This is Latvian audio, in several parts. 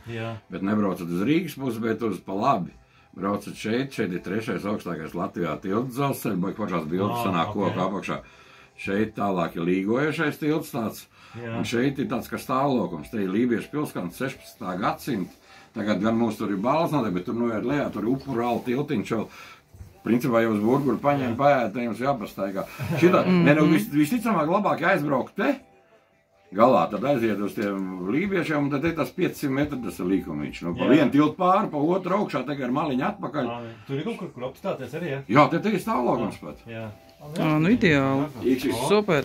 Bet nebraucat uz Rīgas pusi, bet uz pa labi. Braucat šeit ir 3. augstākais Latvijā tilts dzelzceļš, bet pašās bildes sanāk koku apakšā. Šeit tālāk ir līgojušais tilts tāds, un šeit ir tāds kā stāvlokums. Te ir Lībiešu pilskalns 16. gadsimta. Tagad gan mums tur ir balsnāde, bet tur noiet lejā, tur ir upurāla tiltiņš vēl. Principā jau uz burguru paņēma paēd, te jums jāpastaigā. Šitā, visticamāk labāk aizbraukt te galā, tad aiziet uz tiem lībiešiem, un tad ir tas 500 metri, tas ir līkumiņš. Nu, pa vienu tiltu pāri, pa otru augšā, tagad ar maliņu atpakaļ. Tur ir kaut kur apstāties arī, jā? Jā, te ir stāvlokums pat. Nu ideāli. Super.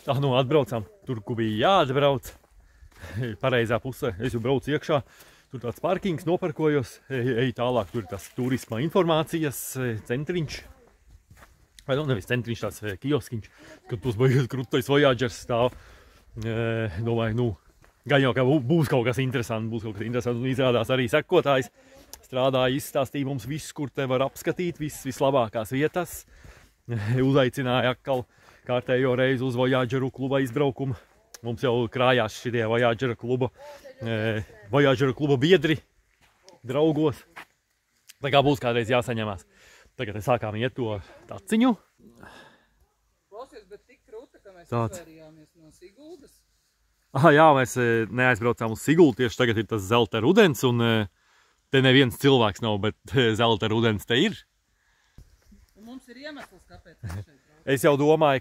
Tā, nu, atbraucām tur, kur bija jāatbrauc. Pareizā pusē. Es jau braucu iekšā. Tur tāds parkings, noparkojos. Eju tālāk, tur ir tas turisma informācijas centriņš. Vai nu, nevis centriņš, tāds kioskiņš. Kad tos baigas krūtais Voyagers stāv. Domāju, nu, gan jau, ka būs kaut kas interesants. Un izrādās arī sekotājs. Strādāja, izstāstīja mums viss, kur te var apskatīt, vislabākās vietas. Uzaicināja atkal kārtējo reizi uz Voyageru kluba izbraukumu. Mums jau krājās šitie Voyageru kluba biedri draugos. Tā kā būs kādreiz jāsaņemās. Tagad sākām iet to taciņu. Klausies, bet tik krūta, ka mēs izvairījāmies no Siguldas. Jā, mēs neaizbraucām uz Siguldu. Tieši tagad ir tas zelta rudens, un te neviens cilvēks nav, bet zelta rudens te ir. Un mums ir iemesls, kāpēc mēs šeit. Es jau domāju,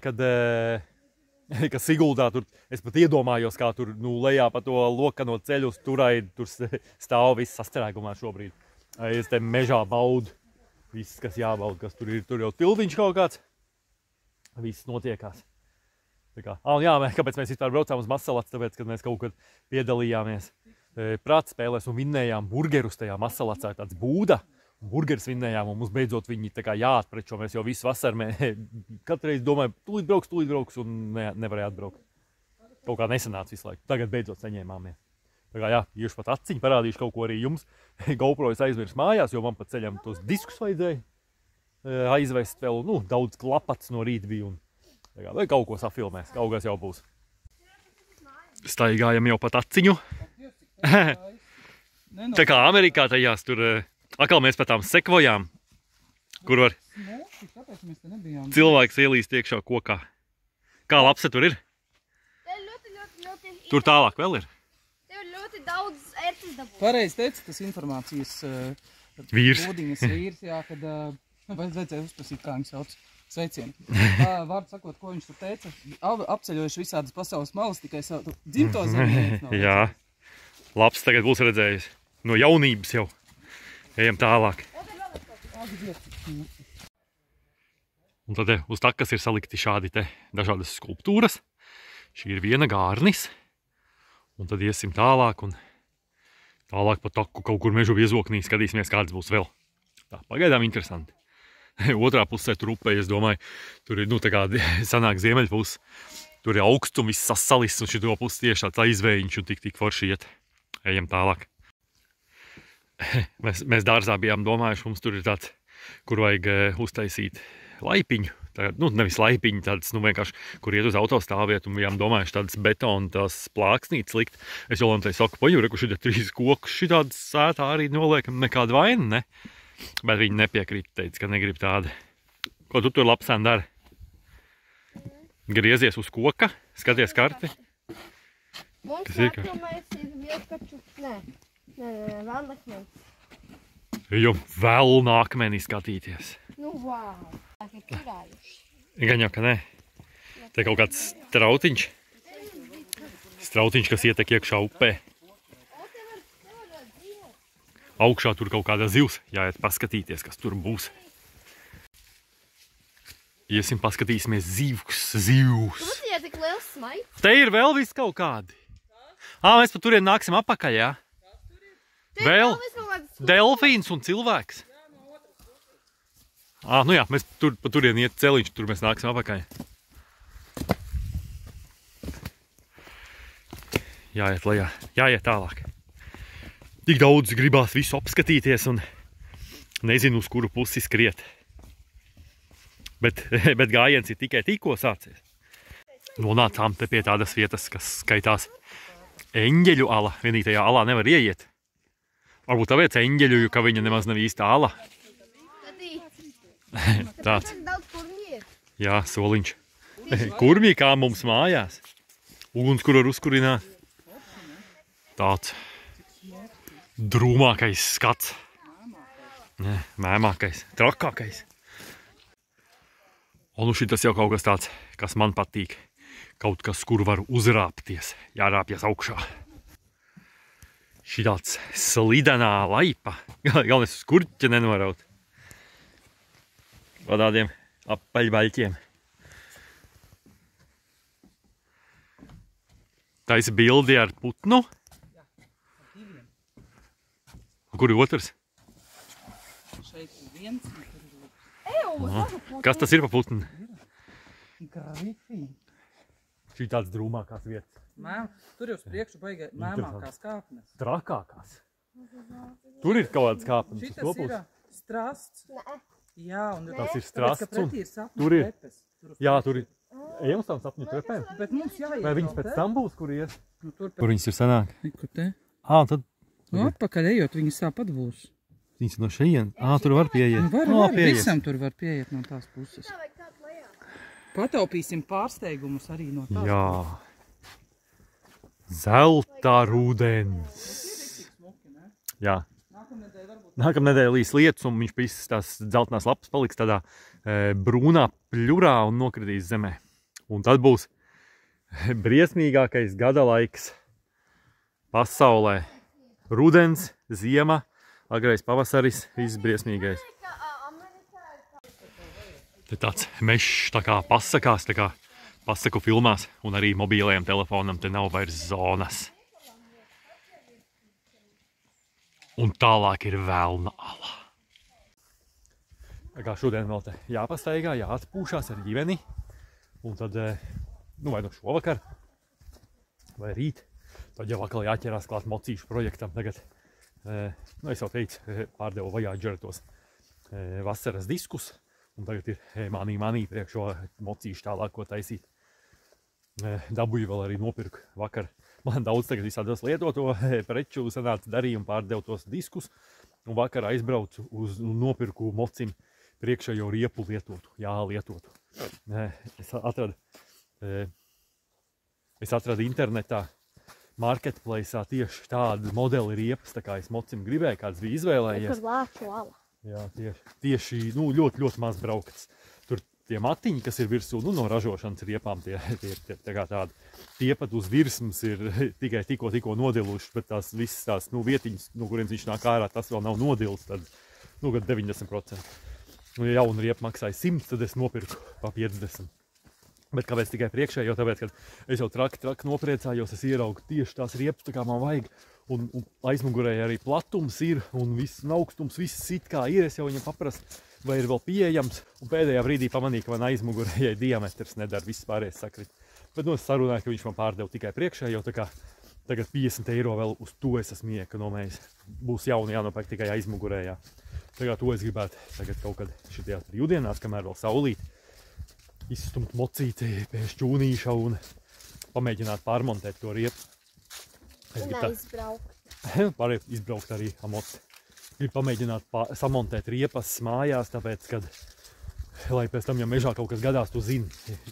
ka Siguldā tur, es pat iedomājos, kā tur, nu, lejā pa to lokano ceļu uz turai, tur stāv viss sastrēgumā šobrīd. Es te mežā baudu viss, kas jābauda, kas tur ir. Tur jau tildiņš kaut kāds. Viss notiekās. Tā kā, jā, kāpēc mēs vispār braucām uz Masalats, tāpēc, kad mēs kaut kad piedalījāmies prāta spēlēs un vinnējām burgerus tajā Masalatsā, tāds būda. Burgeris vinnējām, un mums beidzot viņi tā kā jāatprečo. Mēs jau visu vasaru katru reizi domājam, tūlīt brauks, un nevarēja atbraukt. Kaut kā nesanāca visu laiku. Tagad beidzot saņēmāmies. Tā kā jā, iešu pat atciņu, parādīšu kaut ko arī jums. GoPro es aizmirsu mājās, jo man pat ceļam tos diskus vajadzēja aizvest vēl, nu, daudz klapats no rīta bija. Tā kā, vai kaut ko safilmēs, kaut kas jau būs. Staigājam jau pat atciņu. Tā kā Amerikā tajās tur... Atkal mēs pat tām sekvojām, kur var cilvēks ielīst iekšā kokā. Kā labs tur ir? Tur tālāk vēl ir? Tev ļoti daudz ērtas dabūt. Pareizi teica tas informācijas vīrs, jā, kad vajadzēja uzprasīt, kā viņu sauc. Sveicienu. Vārdu sakot, ko viņš tur teica, apceļojuši visādas pasaules malas, tikai savu dzimto zemi. Jā, labs tagad būs redzējis. No jaunības jau. Ejam tālāk. Un tad uz takas ir salikti šādi te dažādas skulptūras. Šī ir viena gārnis. Un tad iesim tālāk un tālāk pa taku kaut kur mežu viezoknī skatīsimies, kādas būs vēl. Tā, pagaidām interesanti. Otrā pusē tur upē, es domāju, tur ir, nu, tā kā sanāk ziemeļpus. Tur ir augsts un viss sasalis un šito pusi tieši tāds aizvējiņš un tik forši iet. Ejam tālāk. Mēs dārzā bijām domājuši, mums tur ir tāds, kur vajag uztaisīt laipiņu. Tā, nu, nevis laipiņu, tāds, nu, vienkārši, kur iet uz autostāvvietu, un bijām domājuši tādas betona, tās plāksnītes likt. Es jau tai saku, paņu, kur šitie 3 kokus šitādas sētā arī noliekam, nekāda vaina, ne? Bet viņi nepiekrīt, teica, ka negrib tādu. Ko tu tur lapsēn dari? Griezies uz koka, skaties karti. Mums nākamais ir vilkaču, nē, vēl nakmenis. Jo vēl nākmenī skatīties. Nu, vau, tā kā kirājuši. Gan jau, ka nē. Te kaut kāds strautiņš. Strautiņš, kas ietek iekšā upē. Augšā tur kaut kāda zivs. Jāiet paskatīties, kas tur būs. Iesim paskatīsimies zivs. Tu ietek Tik liels smaids. Te ir vēl viss kaut kādi. Mēs pa turien nāksim apakaļ, jā? Vēl delfīns un cilvēks. Nu jā, mēs pa turien iet celiņš, tur mēs nāksim apakaļ. Jāiet lejā, jāiet tālāk. Tik daudz gribās visu apskatīties un nezinu, uz kuru pusi skriet. Bet gājiens ir tikai tikko sācies. Nonācām te pie tādas vietas, kas skaitās Eņģeļu ala. Vienīgajā alā nevar ieiet. Varbūt tāpēc Eņģeļu, ka viņa nemaz nav īsta ala. Tāds. Jā, soliņš. Kurmī kā mums mājās. Ugunskura var uzkurināt. Tāds drūmākais skats. Mēmākais, trakākais. Un šitas jau kaut kas tāds, kas man patīk. Kaut kas, kur var uzrāpties, jārāpjas augšā. Šitāds slidenā laipa. Galvenais uz kurķa nenoraut. Pa tādiem apaļbaļķiem. Taisi bildi ar putnu. Kur ir otrs? Šeit ir viens. Kas tas ir pa putnu? Grifī. Šī tāds drūmākās vietas. Tur jau uz priekšu baigā mēmākās kāpnes. Trakākās. Tur ir kaut kāds kāpnes. Šitas ir strasts. Jā, un tas ir strasts. pretī ir sapņu tur ir. trepes. Jā, tur ir. Ejam uz tām sapņu trepēm. Bet mums jāiet. Vai viņas pēc tam būs, kur ies? Tur Kur viņas ir sanāk? Kur te? Tad Atpakaļ ejot, viņas tāpat būs. viņas no šeien. Tur var pieiet. Var, visam tur var pieiet no tās puses. Pataupīsim pārsteigumus arī no tās. Jā. Zelta rudens. Jā. Nākamnedēļ līs lietus, un viņš visas tās dzeltenās lapas paliks tādā brūnā pļurā un nokritīs zemē. Un tad būs briesmīgākais gada laiks pasaulē. Rudens, ziema, agrais pavasaris, viss briesmīgais. Te tāds mešs tā kā pasakās, tā kā pasaku filmās, un arī mobīlajam telefonam te nav vairs zonas. Un tālāk ir Velna ala. Tā kā šodien vēl te jāpastaigā, jāatpūšās ar ģimeni, un tad, vai no šovakar, vai rīt, tad jau atkal jāķerās klāt mocīšu projektam. Tagad, es jau teicu, pārdevu Voyager tos vasaras diskus, un tagad ir manī priekšo mocīšu tālāk, ko taisīt. Dabūju vēl arī nopirku vakar. Man daudz tagad visādos lietoto preču sanāca darījumu, pārdevu tos diskus, un vakar aizbraucu uz nopirku mocim priekšējo riepu lietotu. Jā, lietotu. Es atradu internetā marketplaceā tieši tādu modeli riepas, tā kā es mocim gribēju, kāds bija izvēlējies. Kur lāču ala. Jā, tieši ļoti maz braukts. Tur tie matiņi, kas ir virsū, no ražošanas riepām, tie kā tādi. Tie pat uz virsmas ir tikai tikko nodiluši, bet tās visas tās vietiņas, no kurienes viņš nāk ārā, tas vēl nav nodils, tad gan 90%. Ja jauna riepa maksāja 100, tad es nopirku pa 50. Bet kāpēc tikai priekšējo? Tāpēc, kad es jau traki nopriecājos, es ieraugu tieši tās riepas, tā kā man vajag. Un aizmugurēji arī platums ir, un viss augstums, viss it kā ir. Es jau viņam paprasu, vai ir vēl pieejams. Un pēdējā brīdī pamanīju, ka man aizmugurējai diametrs nedara, viss pārējais sakrit. Bet es sarunāju, ka viņš man pārdeva tikai priekšējo, tā kā tagad 50 eiro vēl uz to es esmu iekonomējis. Būs jauni jānopērk tikai aizmugurējā. Tagad to es gribētu tagad kaut kad šitajās brīvdienās, kamēr vēl saulīt, izstumt mocīti pie šķūnīša un pamēģināt pārmontēt to riepu. Un aizbraukt. Var izbraukt arī amoci. Gribu pamēģināt samontēt riepas mājās, tāpēc, kad, lai pēc tam, ja mežā kaut kas gadās, tu zini,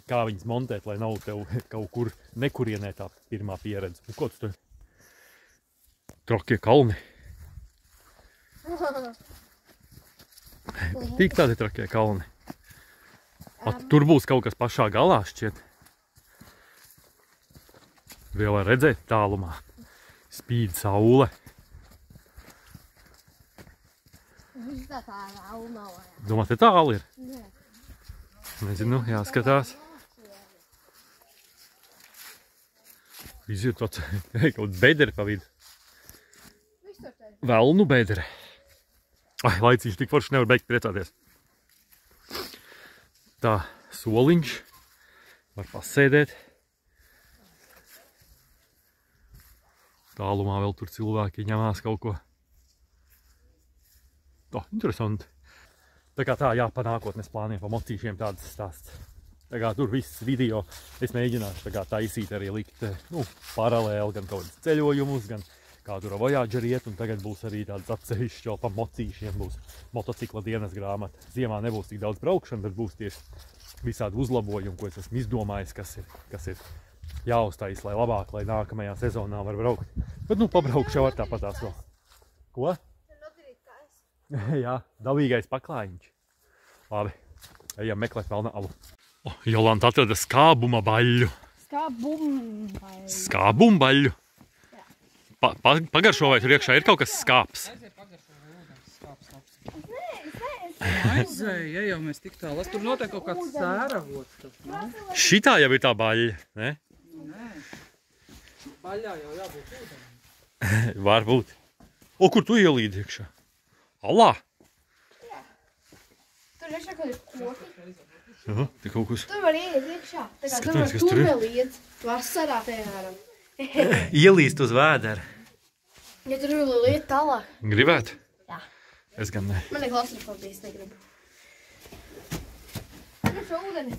kā viņas montēt, lai nav tev kaut kur nekurienē tā pirmā pieredze. Un ko tu tur? Trakie kalni. Tik tādi trakie kalni. Tur būs kaut kas pašā galā šķiet. Vēl var redzēt tālumā. Spīd saule. Tā tālu nav. Domā, te tālu ir? Nē. Nezinu, jāskatās. Iziet tāds kaut bederi pa vidu. Viss tur te. Velnu bederi. Ai, laicīši tik forši nevar beigt priecāties. Tā, soliņš. Var pasēdēt. Tālumā vēl tur cilvēki ņemās kaut ko. Tā, interesanti. Tā kā tā, jā, pa nākotnes plāniem, pa mocīšiem tādas stāsts. Tā kā tur viss video, es mēģināšu tā kā taisīt arī likt, paralēli gan kaut kādas ceļojumus, gan kā tur Voyager iet, un tagad būs arī tāds atsevišķi vēl pa mocīšiem, būs motocikla dienas grāmata. Ziemā nebūs tik daudz braukšana, bet būs tieši visādi uzlabojumi, ko es esmu izdomājis, kas ir jāuztais, lai labāk, lai nākamajā sezonā var braukt. Bet, pabraukšu jau ar tāpatās vēl. Ko? Jā, dabīgais paklājiņš. Labi, ejam meklēt melna alu. Jolanta atrada skābuma baļļu. Skābumbaļļu? Pagaršo, vai tur iekšā ir kaut kas skāps? Aizēja, jau mēs tik tālu. Tur notiek kaut kāds sēravots. Šitā jau ir tā baļļa, ne? Nē. Baļļā jau jābūt ūdenim. Varbūt. Kur tu ielīdi iekšā? Alā! Tur iekšā kaut ir koki. Te kaut kas. Tur var ieiet iekšā. Tā kā Skatāmies, kas tur tur ir. vēl iet. Vasarā, piemēram. Ielīst uz vēdera. Ja tur vēl iet tālāk. Gribētu? Jā. Es gan ne. Man ir klaustrofobijas, negribu. Tur šo ūdeni.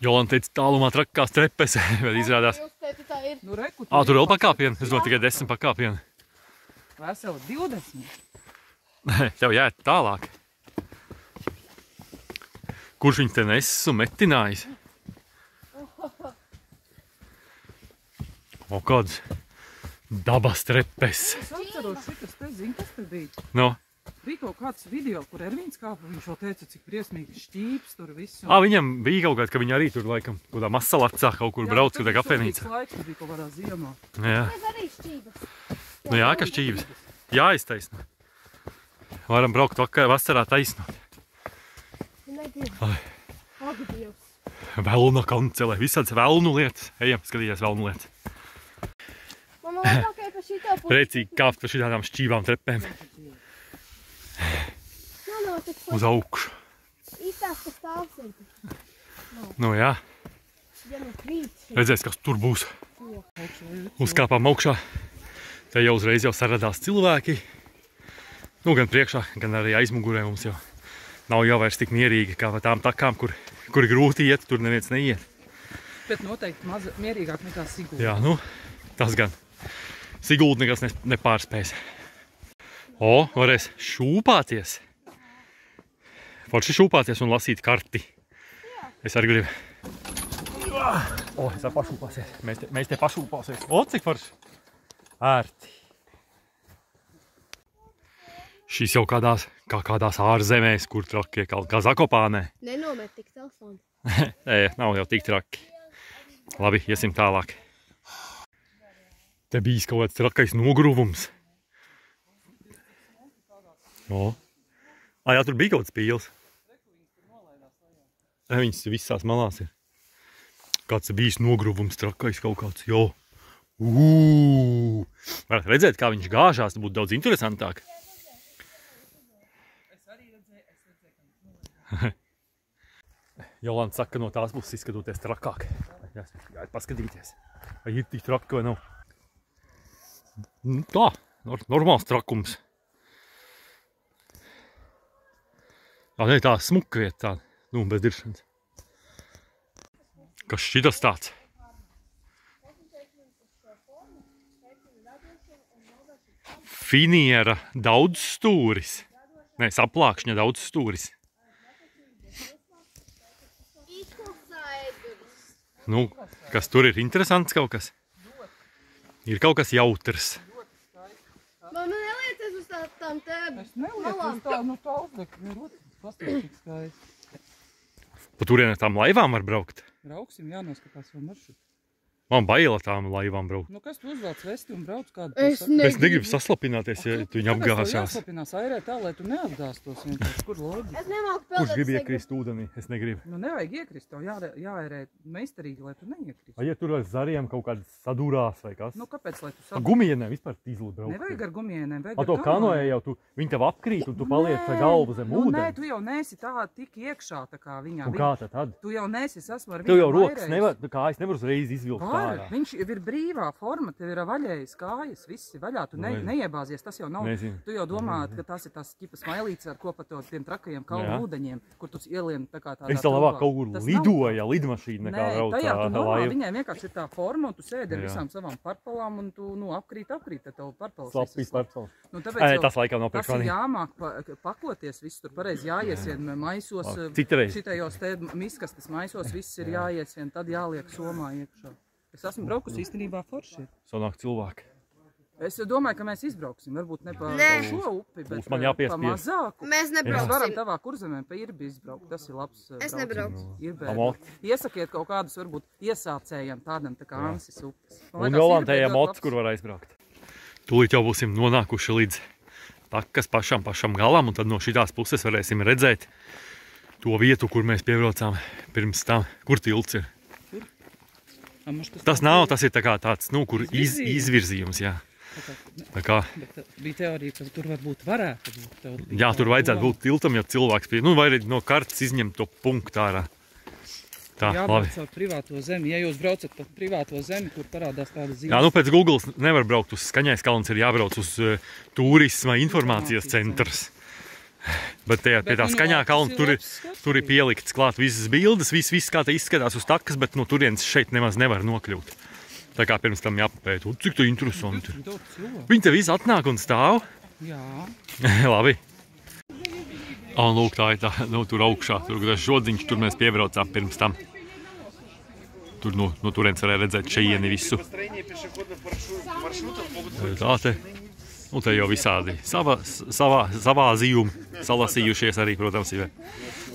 Jolanta teica tālumā trakās trepes, bet izrādās. Jūs teici, tā ir. Nu, reku, Tur vēl pakāpieni? Es domāju, tikai 10 pakāpieni. Veseli 20. Nē, tev jāiet tālāk. Kurš viņu te nesis un metinājis? Kāds dabas trepes. Es atceros šitas te, zini, kas te bija? No. Bija kaut kāds video, kur Ervīns kāpa, viņš vēl teica, cik briesmīgi šķīps tur visu. Viņam bija kaut kāds, ka viņi arī tur laikam kādā masalacā kaut kur brauc, kādā kafejnīcā. Laiks bija kaut kādā ziemā. Jā. Es arī šķības. Nu jā, ka šķības. Jāiztaisno. Varam braukt vasarā taisnot. Negribu. Ak, Dievs. Velna kancelē, visāds velnu lietas. Ejam, skatīties velnu lietas. Man labāk pa šitā pusi. Priecīgi kāpt pa šitādām šķībām trepēm Nav tik uz augšu. īstās, ka stāvs ir. Nu jā, Ja nu krīt. redzēs, kas tur būs. Uzkāpām augšā. Te jau uzreiz jau saradās cilvēki. Nu, gan priekšā, gan arī aizmugurē mums jau nav jau vairs tik mierīgi kā pa tām takām, kur grūti iet, tur neviens neiet. Bet noteikti mierīgāk nekā Sigulda. Jā, nu, tas gan. Sigulda nekas nepārspēs. Varēs šūpāties. Forši šūpāties un lasīt karti. Es arī gribu. Es arī pašūpāsies. Mēs te pašūpāsies. Cik forši. Ērti. Šis jau kādās ārzemēs, kur trakie, kā Zakopānē. Nenomet tik telefonu. Nav jau tik traki. Labi, iesim tālāk. Te bijis kaut kāds trakais nogruvums. Jā, tur bija kaut kāds pīls. Viņas visās malās ir. Kāds bijis nogruvums trakais kaut kāds, jo. Varat redzēt, kā viņš gāžās, tas būtu daudz interesantāk. Jolanta saka, ka no tās puses izskatoties trakāk. Jāiet paskatīties, vai ir tik traki vai nav. Tā, normāls trakums. Tā smuka vieta tāda, bez diršanas. Kas šitas tāds? Finiera daudzstūris. Nē, saplākšņa daudzstūris. Nu, kas tur ir interesants kaut kas? Ir kaut kas jautrs. Man nelieties uz tām te Es nelieku uz tā, tā uzliek. Pastāv tik skaisti. Pa turienē tām laivām var braukt? Brauksim, jānoskatās vēl maršrutu. Man baila tām laivām braukt. Nu, kas tu uzvelc vesti un brauc kādu? Es Es negribu saslapināties, ja tu viņu apgāzās. Jāslapinās airē tā, lai tu neapgāstos vienkārši. Kur loģika? Es nemāku Kurš peldēt. grib iekrist ūdenī? Es negribu. Nu, nevajag iekrist, tev jāairē meistarīgi, lai tu neiekrist. Vai ja tur ar zariem kaut kādas sadūrās vai kas? Nu, kāpēc, lai tu Ar sabu? gumienēm vispār tīzli braukt. Nevajag ar gumienēm, vajag A to kanoē jau tu, viņi tev apkrīt un tu paliec ar galvu zem Nu, nē, ūdeni. tu jau neesi tā tik iekšā, tā kā viņā. Un kā tad? Tu jau neesi, es esmu ar Tev jau viņu rokas vairējis. nevar, kājas nevar uzreiz izvilkt Var, ārā. viņš ir brīvā forma, tev ir vaļējas kājas, viss ir vaļā, tu Nezinu. neiebāzies, tas jau nav. Nezinu. Tu jau domā, ka tas ir tās ķipas mailītes, ar ko pa tiem trakajiem Jā. kalnu ūdeņiem, kur tu ielien tā kā tādā Es tā labāk trubā. kaut kur Tas lidoja, lidmašīna nekā Nē, brauc tajā tu normāli, laiva. viņai vienkārši ir tā forma, un tu sēdi ar Jā. visām savām parpalām, un tu, nu, apkrīt, tad tev parpalas Slapīs visas. parpals. Nu, tāpēc jau Tas laikam nav tas priekš ir manī. jāmāk pakoties, viss tur pareizi jāiesien maisos, Citreiz. šitajos te miskastes maisos, viss ir jāiesien, tad jāliek somā iekšā. Es esmu braukusi īstenībā forši. Sanāk cilvēki. Es domāju, ka mēs izbrauksim, varbūt ne pa Nē. šo upi, bet Būs man jāpiespies. pa mazāku. Mēs Mēs varam nebrauksim. tavā kurzemē pa Irbi izbraukt, tas ir labs Es brauciens. nebraukšu. Irbē. Amot. Iesakiet kaut kādus, varbūt iesācējiem tādam tā kā Ansis upes. Un Jolantējā mots, kur var aizbraukt. Tūlīt jau būsim nonākuši līdz takas pašam galam, un tad no šitās puses varēsim redzēt to vietu, kur mēs piebraucām pirms tam. Kur tilts ir? Tas nav, tas ir tā kā tāds, nu, kur izvirzījums, jā. Tā kā, Bija teorija, ka tur varbūt varētu būt. jā, tur vajadzētu būt tiltam, ja cilvēks pie, nu, vai arī no kartes izņemt to punktu ārā. Tā, labi. Jābrauc caur privāto zemi. Ja jūs braucat pa privāto zemi, kur parādās tāda zīme. Jā, nu pēc Google nevar braukt uz Skaņais kalns, ir jābrauc uz turisma informācijas centrs. Bet pie tā Skaņā kalna tur ir pielikts klāt visas bildes, viss kā tā izskatās uz takas, bet no turienes šeit nemaz nevar nokļūt. Tā kā pirms tam jāpapēt, cik tā interesanti. Viņi te visi atnāk un stāv. Jā. Labi. Un lūk, tā ir tā, nu, tur augšā, tur tas žodziņš, tur mēs piebraucām pirms tam. Tur no turienes varēja redzēt šeieni visu. Tā te, nu te jau visādi savā zījumu salasījušies arī, protams, ir,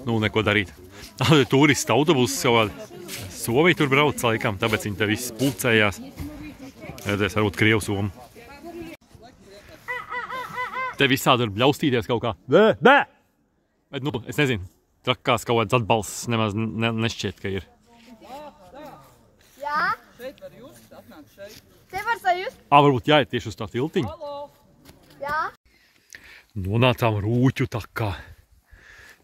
nu, neko darīt. Tā turista autobuss jau Somija tur brauc laikam, tāpēc viņi te viss pulcējās. Redzēs, varbūt Krievu Somu. Te visādi var bļaustīties kaut kā. Bē! Bet, nu, es nezinu, trakās kaut kāds atbalsts nemaz nešķiet, ka ir. Jā? Šeit var just, atnāk šeit. Te var sajust? Varbūt jāiet tieši uz tā tiltiņu. Jā? Nonācām Rūķu takā.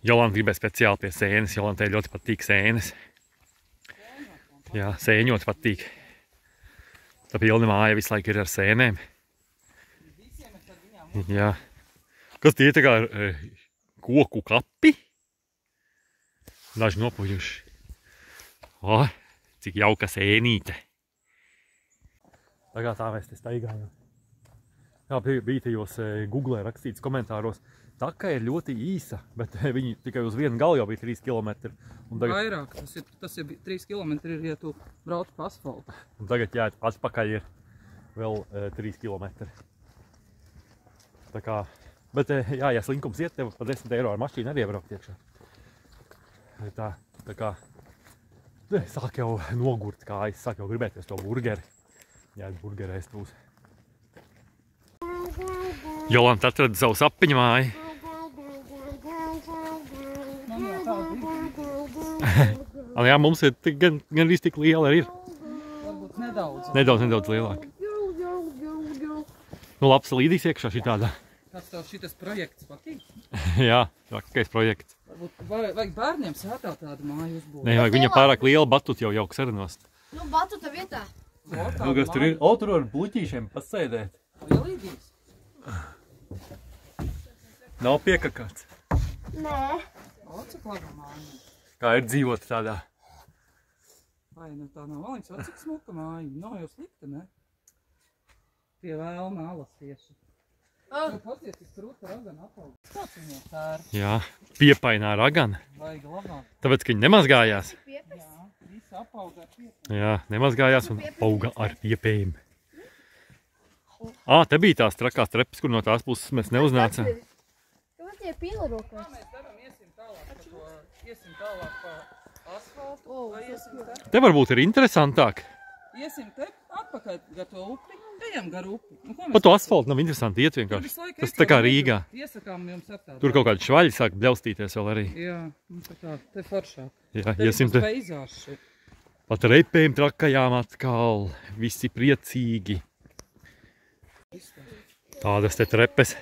Jolanta gribēja speciāli pie sēnes. Jolantai ļoti patīk sēnes. Jā, sēņot patīk. Tā pilna māja visu laiku ir ar sēnēm. Jā. Kas tie tā kā koku kapi? Daži nopuļuši. O, cik jauka sēnīte. Tā kā tā mēs te staigājam. Jā, bija tajos Google rakstīts komentāros. Taka ir ļoti īsa, bet viņi tikai uz vienu galu jau bija 3 km. Vairāk, tas ir 3 km, ja tu brauc pa asfaltu. Un tagad jāiet atpakaļ ir vēl 3 km. Tā kā, bet jā, ja slinkums iet, tev pa 10 eiro ar mašīnu arī iebraukt iekšā. Tā kā, sāk jau nogurt kājas, sāk jau gribēties to burgeri. Jāiet burgeri ēst būs. Jolanta atrada savu sapiņu māju. Jā, mums ir gan arī tik liela ir. Varbūt nedaudz. Nedaudz lielāka. Nu, labs līdīs iekšā šitādā. Kāds tev šitas projekts patīk? Jā, trakais projekts. Varbūt vajag bērniem sētā tādu māju uzbūvēt. Nē, vajag viņa pārāk liela batut jau jauks arinost. Nu, batuta vietā. Nu, kas tur ir? O, tur var bluķīšiem pasēdēt. Lielīgīs. Nav piekakāts. Nē. O, cik laba māja. Kā ir dzīvot tādā. Vai, nu tā nav valīgs, o, cik smuka māja. Nav jau slikta, ne? Pie vēlna alas tieši. Nu, pasieties, krūta ragana apaug. Kāds viņai tēra? Jā, piepainā ragana. Vajag labāk. Tāpēc, ka viņi nemazgājās. Jā, visi apauga ar piepēm. Jā, nemazgājās un auga ar piepējiem. Te bija tās trakās trepas, kur no tās puses mēs neuznācām. Kāpēc tie pīla rokās? Mēs varam iesim tālāk pa asfaltu, vai iesim te? Te varbūt ir interesantāk. iesim te atpakaļ gar to upi, ejam gar upi. Pa to asfaltu nav interesanti iet vienkārši. Tas tā kā Rīgā. Iesakām jums attādā. Tur kaut kādi švaļi sāk bļaustīties vēl arī. Jā, tā kā te foršāk. Jā, iesim te. Pat repēm trakajām atkal. Visi priecīgi. Tādas te trepes.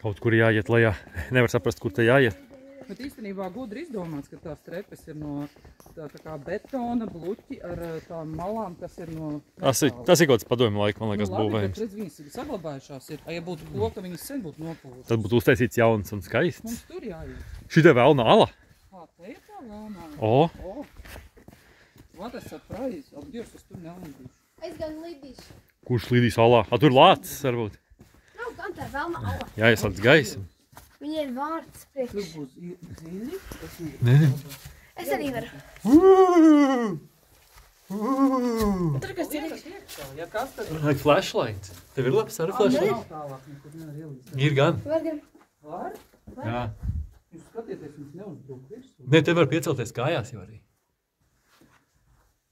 Kaut kur jāiet lejā. Nevar saprast, kur te jāiet. Bet īstenībā gudri izdomāts, ka tās trepes ir no tā kā betona bluķi ar tām malām, kas ir no... Tas ir kaut kāds padomju laika, man liekas, būvējums. Labi, bet redz, viņas saglabājušās ir. Ja būtu koka, viņas sen būtu nopūtas. Tad būtu uztaisīts jauns un skaists. Mums tur jāiet. Šitā vēlna ala. Te ir tā vēlna ala. O! What a surprise. Ap Dievs, es tur nelīdīšu. Es gan lidīšu. Kurš lidīs alā? Tur lācis varbūt. Nav gan tā vēlna ala. Jāieslēdz gaisa. Viņa ir vārds priekš. Tur būs dziļi. Nē. Es arī varu. Tur kas ir? Ja kas tad Like flashlight. Tev ir labs ar flashlight? nav tālāk, nekur nevar ielīst. Ir gan. Var gan. Var? Jā. Jūs skatieties, jums neuzbruk virsū. Nē, te var piecelties kājās jau arī.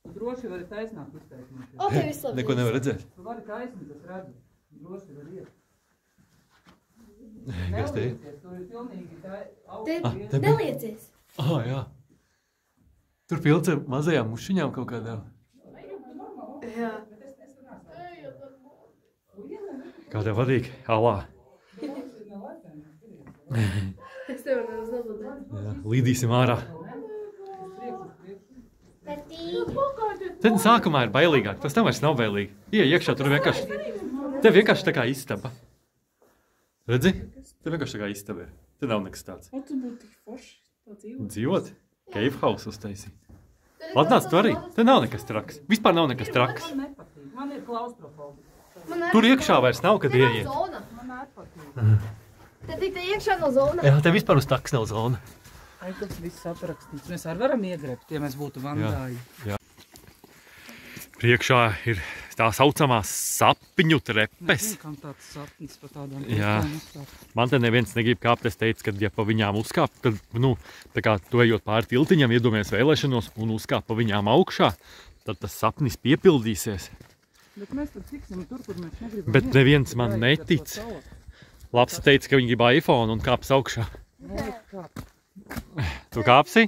Tu droši vari taisnāk izteikt. O, tev viss labi. Neko nevar redzēt. Tu vari taisnīt, es redzu. Droši var iet. Kas te ir? Neliecies, tur ir pilnīgi tā Te te bija. neliecies. Jā. Tur pilca mazajām mušiņām kaut kādām. Jā. Kā tev patīk? Alā. Es tev nevaru zabudēt. Jā, līdīsim ārā. Patīk. Tad sākumā ir bailīgāk. Tas tam vairs nav bailīgi. Ie, iekšā tur vienkārši. Te vienkārši tā kā istaba. Redzi? Te vienkārši tā kā istaba ir. Te nav nekas tāds. O, tu būtu tik forši tā dzīvot. Dzīvot? Cave house uztaisīt. Atnāc tu arī. Te nav nekas traks. Vispār nav nekas traks. Man nepatīk. Man ir klaustrofobija. Tur iekšā vairs nav, kad ieiet. Man nepatīk. Te tik te iekšā no zona. Jā, te vispār uz taks nav zona. Ai, tas viss aprakstīts. Mēs arī varam iegrebt, ja mēs būtu vandāji. Priekšā ir tā saucamās sapņu trepes. Kam tāds sapnis pa tādām Jā. trepēm uzkāpt. Man te neviens negrib kāpt. Es teicu, ka ja pa viņām uzkāp, tad, tā kā tu ejot pāri tiltiņam, iedomājies vēlēšanos un uzkāp pa viņām augšā, tad tas sapnis piepildīsies. Bet mēs tad tiksim tur, kur mēs negribam. Bet iet. neviens man Jāiet ar to netic. cauri. Labs teica, ka viņi grib iPhone un kāps augšā. Nu, kā? Tu kāpsi?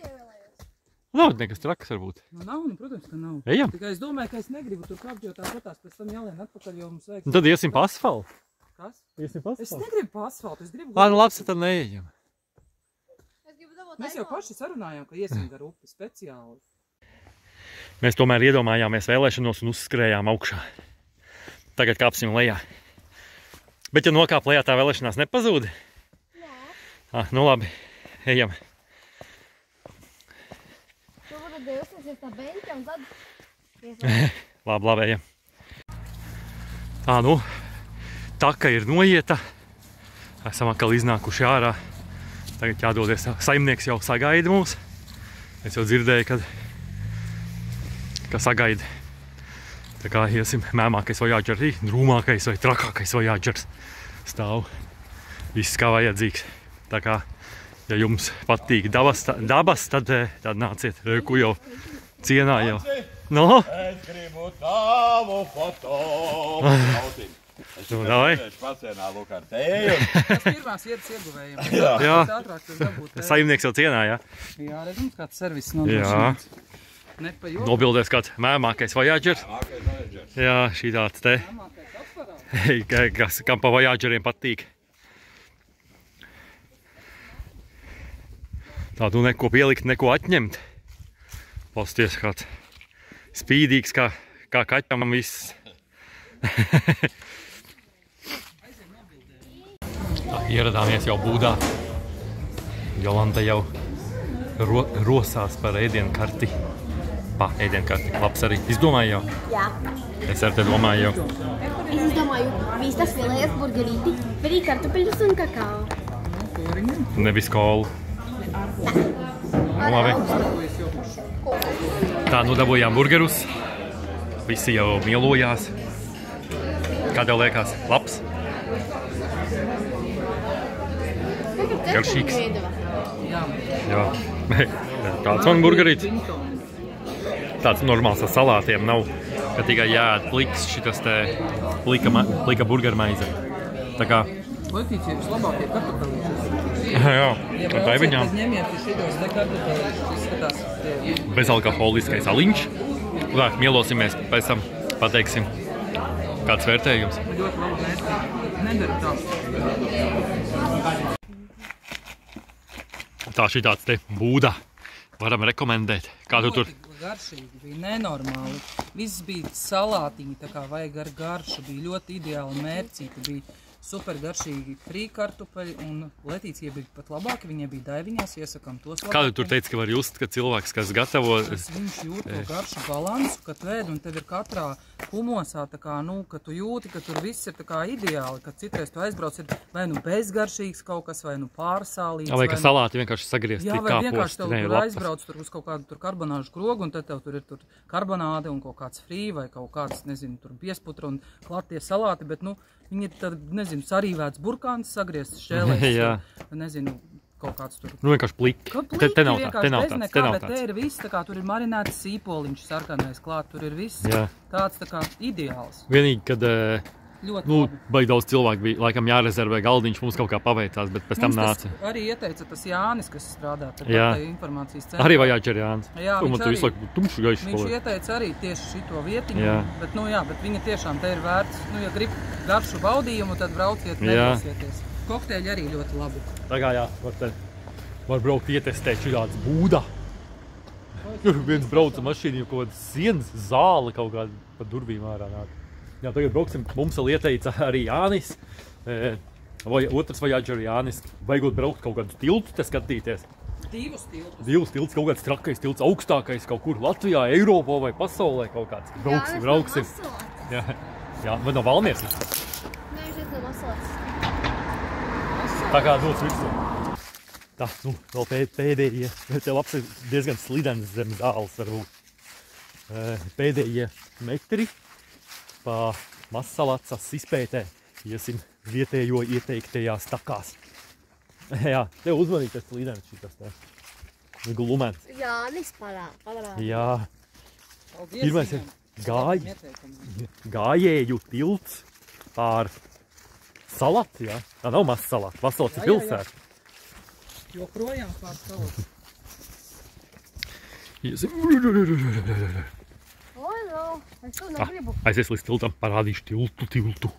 Nav nekas traks varbūt. Nu, nav, protams, ka nav. Ejam. Tikai es domāju, ka es negribu tur kāpt, jo tāpatās pēc tam jālien atpakaļ, jo mums vajag... Un tad iesim pa asfaltu. Kas? Iesim pa Es negribu pa asfaltu, es gribu... Labs, tad neejam. Es gribu dabūt Mēs jau paši sarunājām, ka iesim gar upi speciāli. Mēs tomēr iedomājāmies vēlēšanos un uzskrējām augšā. Tagad kāpsim lejā. Bet ja nokāp lejā, tā vēlēšanās nepazūd? Nē. Nu labi, ejam. Tu varat devusies tā beņķa un tad... Labi, ejam. Tā, taka ir noieta. Esam atkal iznākuši ārā. Tagad jādodies. Saimnieks jau sagaida mūs. Es jau dzirdēju, ka sagaida. Tā kā iesim mēmākais Voyager arī, drūmākais vai trakākais Voyager stāv. Viss kā vajadzīgs. Tā kā, ja jums patīk dabas, tad nāciet, ku jau cienā jau. No? Es gribu tavu foto. Davai. Es pacienā lūk ar teju. Tas pirmās ietas ieguvējiem. Jā. Ātrāk tas dabūt. Saimnieks jau cienā, jā? Jā, redzams, kāds servis Jā. nodrošināts. Nepajūt. Nobildēs kāds mēmākais Voyager. Jā, šī tāds te, kam pa Voyageriem patīk. Tādu neko pielikt, neko atņemt. Pasties kāds spīdīgs, kā kaķam viss. Tā, ieradāmies jau būdā. Jolanta jau rosās par ēdienkarti. Ēdienkarti labs arī. Izdomāju jau? Jā. Es ar te domāju jau. Es domāju, vistas filējas burgerīti, bet arī kartupeļus un kakao. Nevis kolu. Labi. Tā, dabūjām burgerus. Visi jau mielojās. Kā tev liekas? Labs? Garšīgs. Jā. Tāds man burgerīts. Tāds normāls ar salātiem nav. ka tikai jāēd pliks šitas te plika burgermaize. Tā kā... Letīcija ir vislabākie kartupelīši. Jā, Ja ar taiviņām. brauciet, tad ņemiet šitos te kartupelīšus, izskatās tie. Bezalkoholiskais aliņš. Tā, mielosimies, pēc tam pateiksim, kāds vērtējums. Ļoti labi vērtīgi. Nedara tā. Tā šitāds te būda. Varam rekomendēt. Kā tu tur? Ļoti garšīgi bija, nenormāli. Viss bija salātiņi, tā kā vajag ar garšu. Bija ļoti ideāli mērcīti. Bija super garšīgi frīkartupeļi un Letīcija bija pat labāka. Viņai bija daiviņās, iesakām tos labākiem. Kā tu tur teici, ka var just, ka cilvēks, kas gatavo... Viņš jūt to garšu balansu, kad vēd, un tev ir katrā humosā, tā kā, nu, ka tu jūti, ka tur viss ir tā kā ideāli, kad citreiz tu aizbrauc ir vai nu bezgaršīgs kaut kas, vai nu pārsālīts. Vai ka salāti vienkārši sagriezti jā, vai vienkārši kāposti, tev tur lapas. aizbrauc tur uz kaut kādu tur karbonāžu krogu, un tad tev tur ir tur karbonāde un kaut kāds frī, vai kaut kāds, nezinu, tur biesputra un klātie salāti, bet, nu, viņi ir tad, nezinu, sarīvēts burkāns, sagriezts šķēlēs, nezinu, kaut kāds tur. Nu, vienkārši pliki. Te nav tāds. Bet te ir viss, tā kā tur ir marinēts sīpoliņš sarkanais klāt, tur ir viss tāds tā kā ideāls. Vienīgi, kad, Ļoti nu, labi. baigi daudz cilvēku bija, laikam jārezervē galdiņš, mums kaut kā paveicās, bet pēc tam nāca. Arī ieteica tas Jānis, kas strādā par informācijas centrā. Arī vajag Jānis. Jā, Tu man tu visu laiku tumšu gaišu viņš paliek. ieteica arī tieši šito vietiņu, bet, nu jā, bet viņa tiešām te ir vērts, nu, ja grib garšu baudījumu, tad brauciet, nedosieties. Kokteļi arī ļoti labi. Tā kā jā, var braukt ietestēt šitāds būda. Tur viens brauca mašīnu, kaut kāds sienas zāle kaut kāda pa durvīm ārā nāk. Jā, tagad brauksim, mums vēl ieteica arī Jānis, vai otrs vajag arī Jānis, vajagot braukt kaut kādu tiltu te skatīties. Divus tiltus. Divus tiltus, kaut kāds trakais tilts, augstākais kaut kur Latvijā, Eiropā vai pasaulē kaut kāds. Brauksim. Jā, vai no Valmiers? Nē, viņš ir no Masalats. Tā kā dots visu. Tā, nu, vēl pēdējie, te labs ir diezgan slidens zem zāles varbūt. Pēdējie metri pa Masalacas izpētē, iesim vietējo ieteiktajās takās. Jā, tev uzmanīgi tas slidens šitas te. Glumens. Jānis parāda. Jā. Paldies Pirmais ir gājēju tilts pār Salatu, jā? Tā nav maz Salata, Masalats ir pilsēta. Joprojām pār Salatu. Iesim. Oi, no, es to negribu. Aizies līdz tiltam, parādīšu tiltu.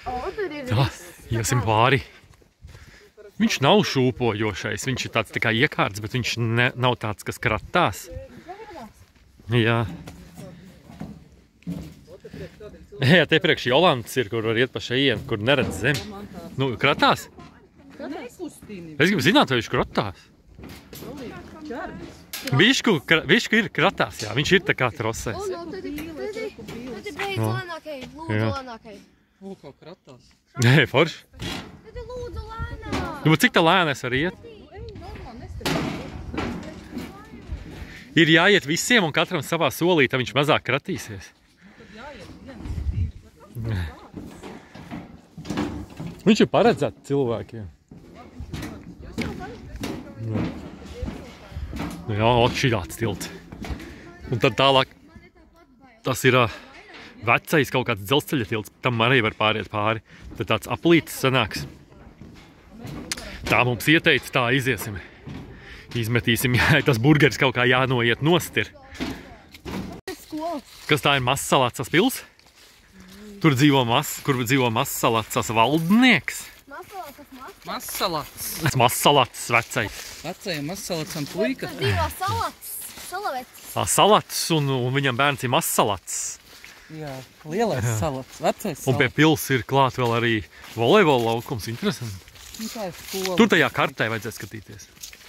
O, tur ir Tā, viss. iesim pāri. Viņš nav šūpojošais, viņš ir tāds tā kā iekārts, bet viņš nav tāds, kas kratās. Jā. Jā, te priekš Jolantas ir, kur var iet pa šejienu, kur neredz zemi. Nu, kratās? Nekustini. Es gribu zināt, vai viņš kratās. Višku ir kratās, jā, viņš ir tā kā trosēs. O, no, tad ir beidz lēnākai, lūdzu lēnākai. Lūk, kaut kratās. Nē, forši. Tad ir lūdzu lēnāk. Nu, cik tā lēni es varu iet? Ir jāiet visiem un katram savā solī, tad viņš mazāk kratīsies. Viņš ir paredzēts cilvēkiem. Nu jā, šitāds tilts. Un tad tālāk tas ir vecais kaut kāds dzelzceļa tilts, tam arī var pāriet pāri. Tad tāds aplītis sanāks. Tā mums ieteica, tā iziesim. Izmetīsim, ja tas burgeris kaut kā jānoiet nost ir. Kas tā ir Masalacas pils? Tur dzīvo Masalacas valdnieks. Masalats. Masalacas vecais. Vecajam Masalacam puika. Tas dzīvo Salavetis. Salats un viņam bērns ir Masalats. Jā, lielais salats, vecais salats. Un pie pils ir klāt vēl arī volejbola laukums. Interesanti. Nu, tā ir skola. Tur tajā kartē vajadzētu skatīties.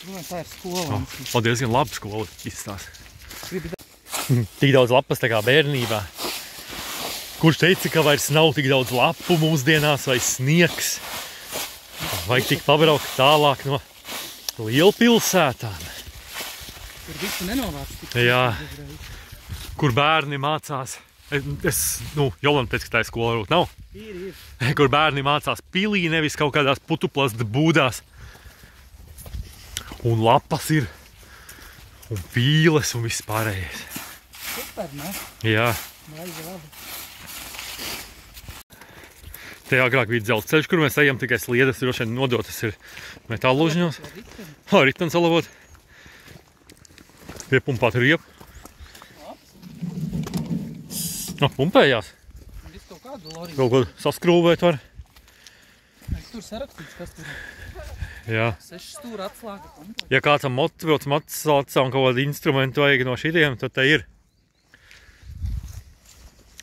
Nu, tā ir skola. O, diezgan laba skola izstāsta. Tik daudz lapas tā kā bērnībā. Kurš teica, ka vairs nav tik daudz lapu mūsdienās vai sniegs. Vajag tik pabraukt tālāk no lielpilsētām. Tur visu nenovāc. Jā, kur bērni mācās. Jolanta teica, ka tā ir skola varbūt nav. Ir. Kur bērni mācās pilī, nevis kaut kādās putuplasta būdās. Un lapas ir, un pīles un viss pārējais. super, ne? Jā. Baigi labi. Te agrāk bija dzelzceļš, kur mēs ejam, tikai sliedes droši vien nodotas ir metāla lužiņos. Ritens salavot. Piepumpāt riepu. Pumpējās. Viss kaut kādu loriju. Kaut ko saskrūvēt var. Tur sarakstīts, kas tur ir. Jā. 6 stūra atslāga. Ja kādam motivots matsācā un kaut kādu instrumentu vajag no šitiem, tad te ir.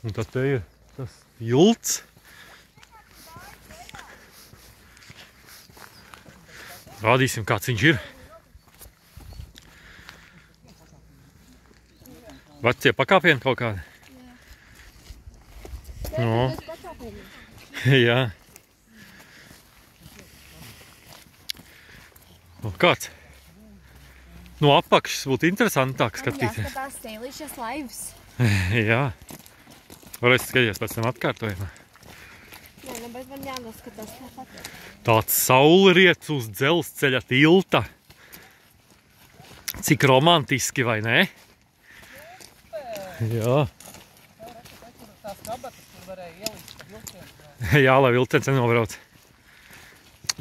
Un tad te ir tas jults. Rādīsim, kāds viņš ir. Vecie pakāpieni kaut kādi? Jā. No. Jā. O, kāds? No apakšas būtu interesantāk skatīties. Jāskatās sēlīšies laivas. Jā. Varēs skatīties pēc tam atkārtojumā. Nē, bet man jānoskatās tāpat. Tāds saulriets uz dzelzceļa tilta. Cik romantiski, vai ne? Jā. Tās kabatas, kur varēja ielīst vilcienu. Jā, lai vilciens nenobrauc.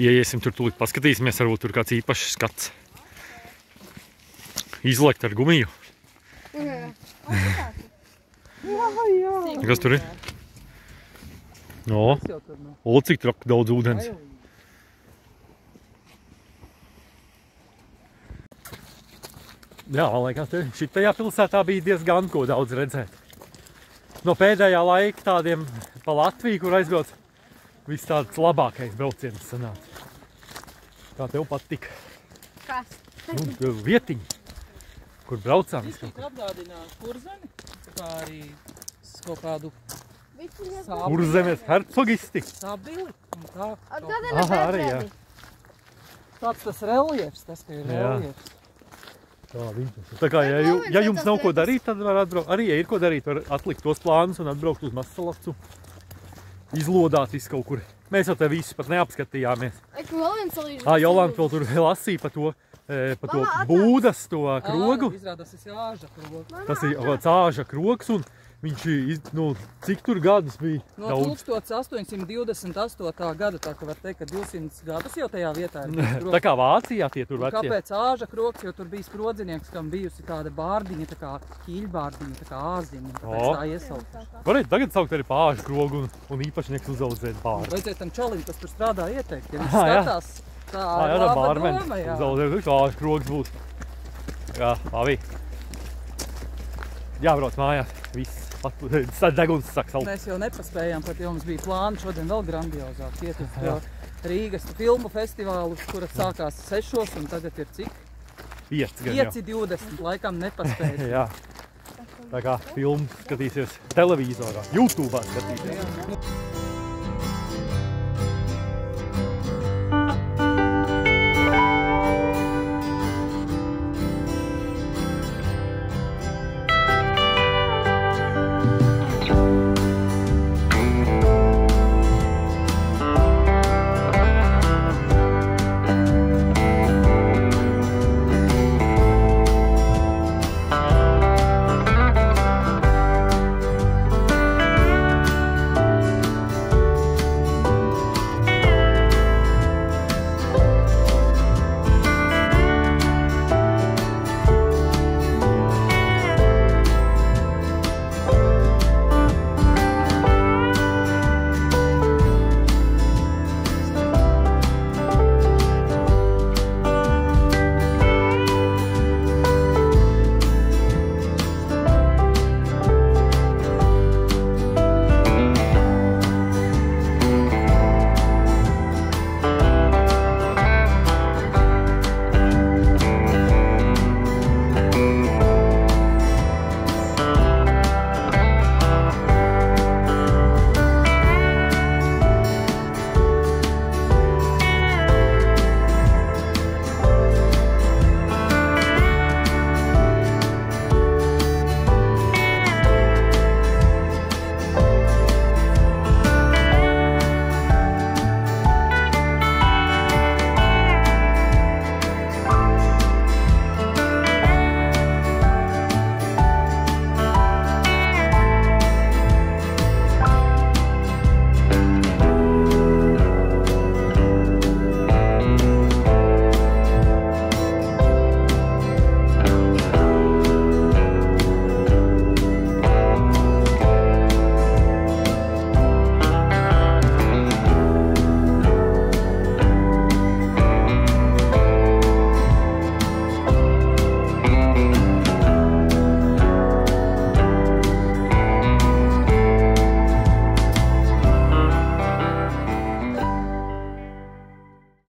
Ieiesim tur tūlīt, paskatīsimies, varbūt tur kāds īpašs skats. Izlekt ar gumiju. Kas tur ir? No, o, cik traki daudz ūdens. Jā, man liekas, šitajā pilsētā bija diezgan ko daudz redzēt. No pēdējā laika tādiem pa Latviju, kur aizbrauc, viss tāds labākais brauciens sanāca. Kā tev patika? Kas? Vietiņi, kur braucām. Viss tik atgādināja Kurzemi, kā arī kaut kādu Kurzemes hercogisti. sabili un tā. Atgādina arī, jā. Tāds tas reliefs, tas, ka ir reliefs. Tā kā, ja jums nav ko darīt, tad var atbraukt. Arī, ja ir ko darīt, var atlikt tos plānus un atbraukt uz Mazsalacu. Izlodāt visu kaut kur. Mēs jau te visu pat neapskatījāmies. Jolanta vēl tur lasīja pa to būdas, to krogu. Izrādās, tas ir āža krogs. Tas ir āža krogs un viņš, cik tur gadus bija? No 1828. gada, tā ka var teikt, ka 200 gadus jau tajā vietā ir. Tā kā Vācijā tie tur vecie. Kāpēc āža krogs, jo tur bija sprodzinieks, kam bijusi tāda bārdiņa, tā kā ķīļbārdiņa, tā kā āziņa, tāpēc tā iesaukt. Varētu tagad saukt arī pa āžu krogu un īpašnieks uzaudzēt bāru. Vajadzēja tam čalim, kas tur strādā, ieteikt, ja viņš skatās tā laba doma, jā. Uzaudzēt, kā āžu krogs būs. Jā, labi. Jābrauc mājās, viss. Deguns sāk salt. Mēs jau nepaspējām, pat jau mums bija plāni šodien vēl grandiozāk iet uz Rīgas filmu festivālu, kuras sākās 6 un tagad ir cik? 5:20, laikam nepaspējas. Jā. Tā kā filmu skatīsies televīzorā, YouTube'ā skatīsies.